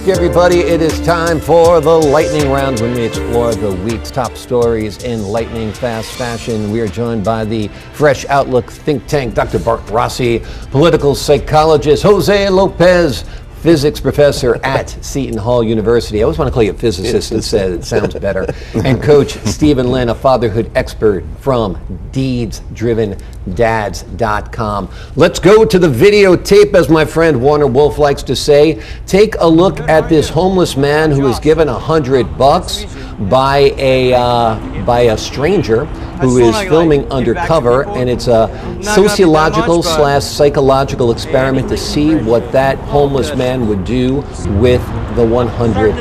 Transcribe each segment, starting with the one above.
Everybody, it is time for the lightning round when we explore the week's top stories in lightning fast fashion. We are joined by the Fresh Outlook think tank, Dr. Bart Rossi, political psychologist Jose Lopez, physics professor at Seton Hall University. I always want to call you a physicist instead. It sounds better. And Coach Stevan Lynn, a fatherhood expert from deedsdrivendads.com. Let's go to the videotape, as my friend Warner Wolf likes to say. Take a look at this homeless man who was given $100 by a stranger who is filming undercover, and it's a sociological / psychological experiment to see what that homeless man would do with the $100.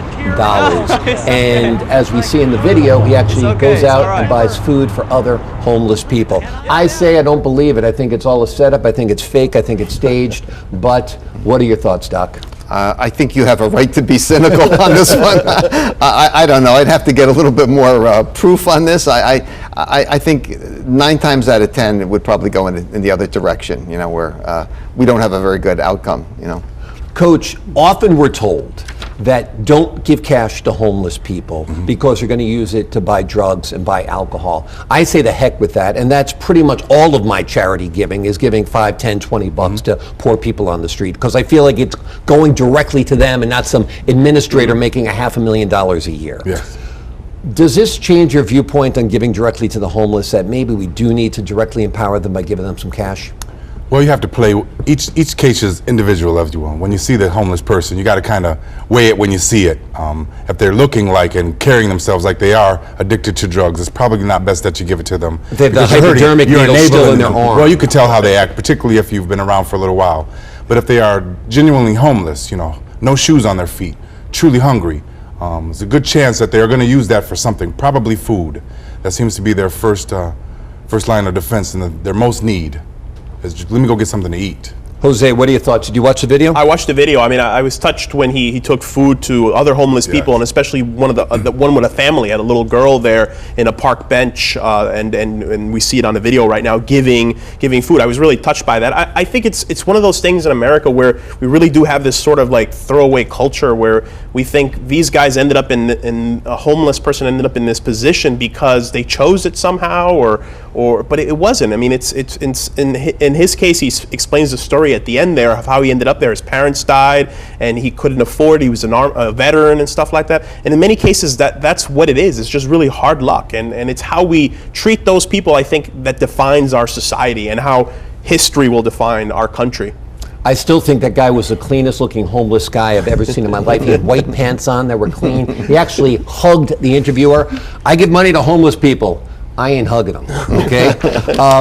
And as we see in the video, he actually goes out and buys food for other homeless people. I say I don't believe it. I think it's all a setup. I think it's fake. I think it's staged. But what are your thoughts, Doc? I think you have a right to be cynical on this one. I don't know. I'd have to get a little bit more proof on this. I think 9 times out of 10 it would probably go in the other direction, you know, where we don't have a very good outcome, you know. Coach, often we're told that don't give cash to homeless people because you're going to use it to buy drugs and buy alcohol. I say the heck with that, and that's pretty much all of my charity giving, is giving $5, $10, $20 to poor people on the street, because I feel like it's going directly to them and not some administrator making $500,000 a year. Yes. Does this change your viewpoint on giving directly to the homeless, that maybe we do need to directly empower them by giving them some cash? Well, you have to play, each case is individual, as you will. When you see the homeless person, you got to kind of weigh it when you see it. If they're looking like and carrying themselves like they are addicted to drugs, it's probably not best that you give it to them. If they have the hypodermic needle still in their arm. Well, you could tell how they act, particularly if you've been around for a little while. But if they are genuinely homeless, you know, no shoes on their feet, truly hungry, there's a good chance that they are going to use that for something, probably food. That seems to be their first line of defense and their most need. Let me go get something to eat. Jose, what are your thoughts? Did you watch the video? I watched the video. I mean, I was touched when he took food to other homeless people, and especially one with a family, had a little girl there in a park bench, and we see it on the video right now, giving food. I was really touched by that. I think it's one of those things in America where we really do have this sort of like throwaway culture where we think these guys ended up in a homeless person ended up in this position because they chose it somehow, but it wasn't. I mean, it's in his case, he explains the story at the end there of how he ended up there. His parents died and he couldn't afford, he was a veteran and stuff like that. And in many cases that's what it is. It's just really hard luck, and it's how we treat those people, I think, that defines our society and how history will define our country. I still think that guy was the cleanest looking homeless guy I've ever seen in my life. He had white pants on that were clean. He actually hugged the interviewer. I give money to homeless people. I ain't hugging them, okay?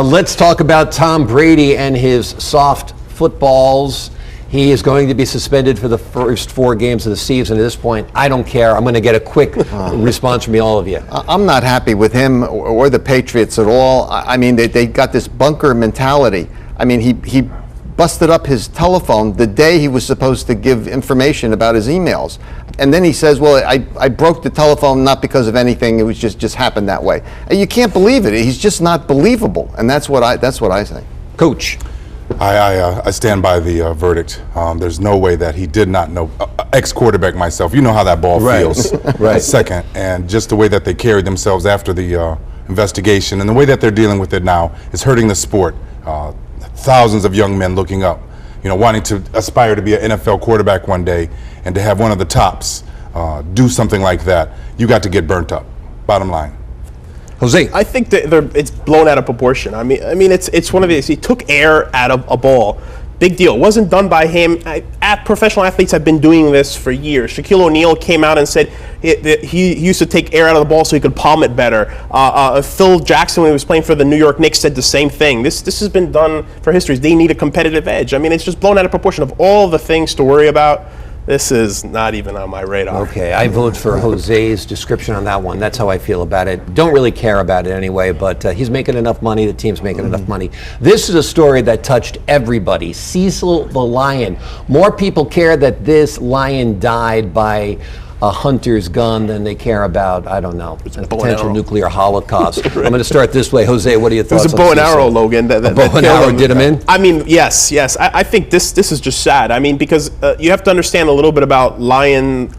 Let's talk about Tom Brady and his soft footballs. He is going to be suspended for the first 4 games of the season. At this point, I don't care. I'm going to get a quick response from all of you. I'm not happy with him or the Patriots at all. I mean, they got this bunker mentality. I mean, he busted up his telephone the day he was supposed to give information about his emails. And then he says, well, I broke the telephone not because of anything, it was just happened that way. And you can't believe it. He's just not believable. And that's what I say. Coach. I stand by the verdict. There's no way that he did not know. Ex-quarterback myself, you know how that ball feels. Right. Second, and just the way that they carried themselves after the investigation and the way that they're dealing with it now is hurting the sport. Thousands of young men looking up, you know, wanting to aspire to be an NFL quarterback one day, and to have one of the tops do something like that, you got to get burnt up. Bottom line. Jose, I think that it's blown out of proportion. I mean, it's one of these. He took air out of a ball. Big deal. It wasn't done by him. Professional athletes have been doing this for years. Shaquille O'Neal came out and said he used to take air out of the ball so he could palm it better. Phil Jackson, when he was playing for the New York Knicks, said the same thing. This has been done for history. They need a competitive edge. I mean, it's just blown out of proportion. Of all the things to worry about, this is not even on my radar. Okay, I vote for Jose's description on that one. That's how I feel about it. Don't really care about it anyway, but he's making enough money, the team's making enough money. This is a story that touched everybody. Cecil the Lion. More people care that this lion died by a hunter's gun than they care about, I don't know, a bow and potential arrow. nuclear holocaust. I'm going to start this way. Jose, what are your It thoughts was a on bow and Cecil? arrow, Logan. A bow and arrow did him in? I mean, yes. I think this is just sad. I mean, because you have to understand a little bit about lion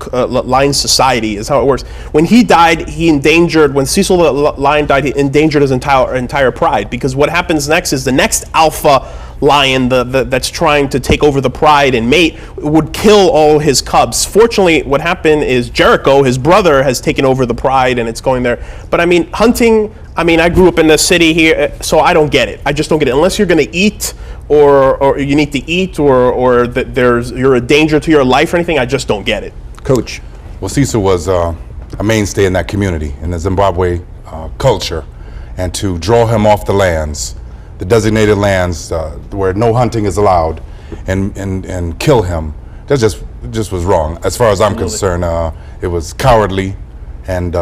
society is how it works. When he died, he endangered. When Cecil the Lion died, he endangered his entire pride. Because what happens next is the next alpha lion that's trying to take over the pride and mate would kill all his cubs. Fortunately, what happened is Jericho, his brother, has taken over the pride and it's going there. But I mean, hunting, I mean, I grew up in the city here, so I don't get it. I just don't get it. Unless you're going to eat or you need to eat or that you're a danger to your life or anything, I just don't get it. Coach. Well, Cecil was a mainstay in that community, in the Zimbabwe culture, and to draw him off the lands, the designated lands where no hunting is allowed, and kill him, that just was wrong. As far as I'm concerned, it was cowardly, and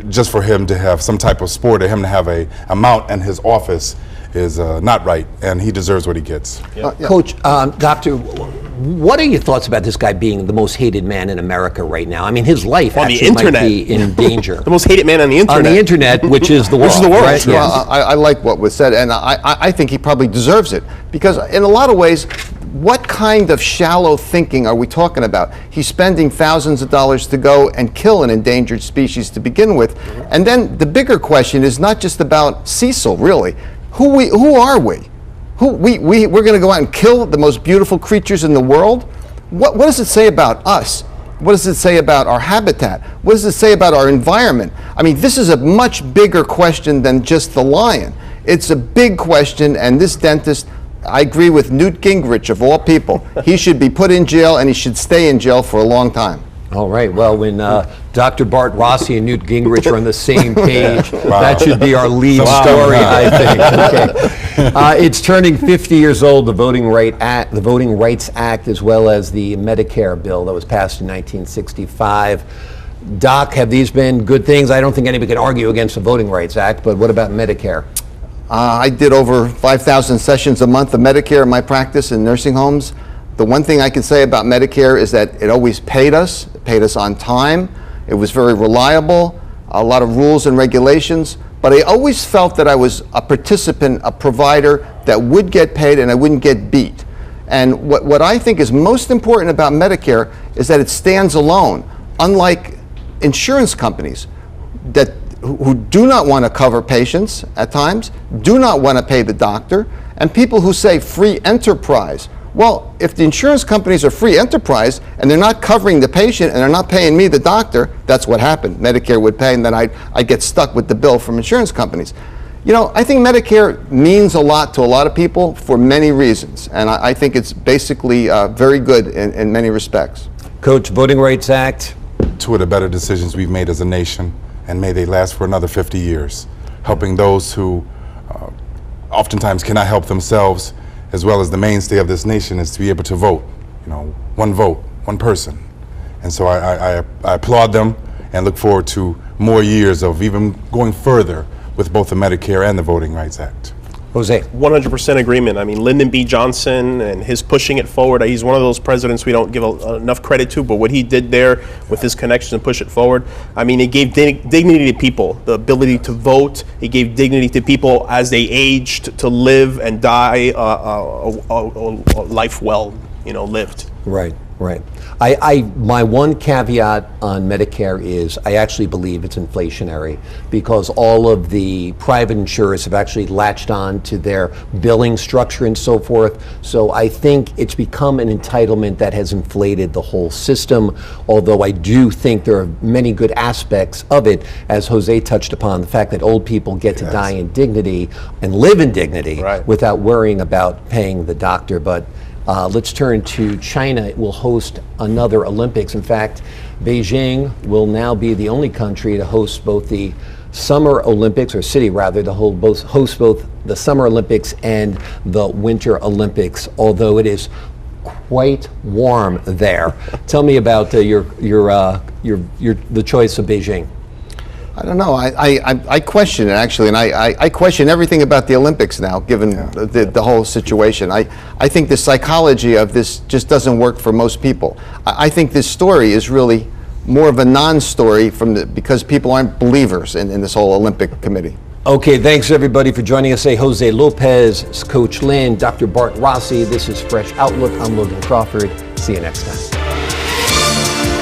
just for him to have some type of sport, or him to have a mount in his office is not right, and he deserves what he gets. Coach, Doctor, what are your thoughts about this guy being the most hated man in America right now? I mean, his life On the actually might internet. be in danger. The most hated man on the internet. On the internet, which is the world. Right? Well, Yes. I like what was said, and I think he probably deserves it, because in a lot of ways, what kind of shallow thinking are we talking about? He's spending thousands of dollars to go and kill an endangered species to begin with, and then the bigger question is not just about Cecil, really. Who are we? We're going to go out and kill the most beautiful creatures in the world? What does it say about us? What does it say about our habitat? What does it say about our environment? I mean, this is a much bigger question than just the lion. It's a big question, and this dentist, I agree with Newt Gingrich, of all people. He should be put in jail, and he should stay in jail for a long time. All right. Well, when Dr. Bart Rossi and Newt Gingrich are on the same page, that should be our lead story, I think. Okay. It's turning 50 years old. The Voting Rights Act, as well as the Medicare bill that was passed in 1965. Doc, have these been good things? I don't think anybody can argue against the Voting Rights Act, but what about Medicare? I did over 5,000 sessions a month of Medicare in my practice in nursing homes. The one thing I can say about Medicare is that it always paid us on time. It was very reliable, a lot of rules and regulations, but I always felt that I was a participant, a provider that would get paid and I wouldn't get beat. And what I think is most important about Medicare is that it stands alone, unlike insurance companies who do not want to cover patients at times, do not want to pay the doctor, and people who say free enterprise. Well, if the insurance companies are free enterprise and they're not covering the patient and they're not paying me, the doctor, that's what happened. Medicare would pay, and then I'd get stuck with the bill from insurance companies. You know, I think Medicare means a lot to a lot of people for many reasons, and I think it's basically very good in many respects. Coach, Voting Rights Act. Two of the better decisions we've made as a nation, and may they last for another 50 years, helping those who oftentimes cannot help themselves, as well as the mainstay of this nation is to be able to vote. You know, one vote, one person. And so I applaud them and look forward to more years of even going further with both the Medicare and the Voting Rights Act. Jose. 100% agreement. I mean, Lyndon B. Johnson and his pushing it forward, he's one of those presidents we don't give enough credit to, but what he did there with his connections and push it forward, I mean, it gave dignity to people, the ability to vote. It gave dignity to people as they aged to live and die a life well, lived. Right, right. My one caveat on Medicare is I actually believe it's inflationary because all of the private insurers have actually latched on to their billing structure and so forth. So I think it's become an entitlement that has inflated the whole system, although I do think there are many good aspects of it, as Jose touched upon, the fact that old people get to die in dignity and live in dignity without worrying about paying the doctor. But let's turn to China. It will host another Olympics. In fact, Beijing will now be the only country to host both the Summer Olympics, or city rather, to host both the Summer Olympics and the Winter Olympics, although it is quite warm there. Tell me about the choice of Beijing. I don't know. I question it, actually, and I question everything about the Olympics now, given the whole situation. I think the psychology of this just doesn't work for most people. I think this story is really more of a non-story because people aren't believers in this whole Olympic committee. Okay, thanks everybody for joining us. Say Jose Lopez, Coach Lynn, Dr. Bart Rossi. This is Fresh Outlook. I'm Logan Crawford. See you next time.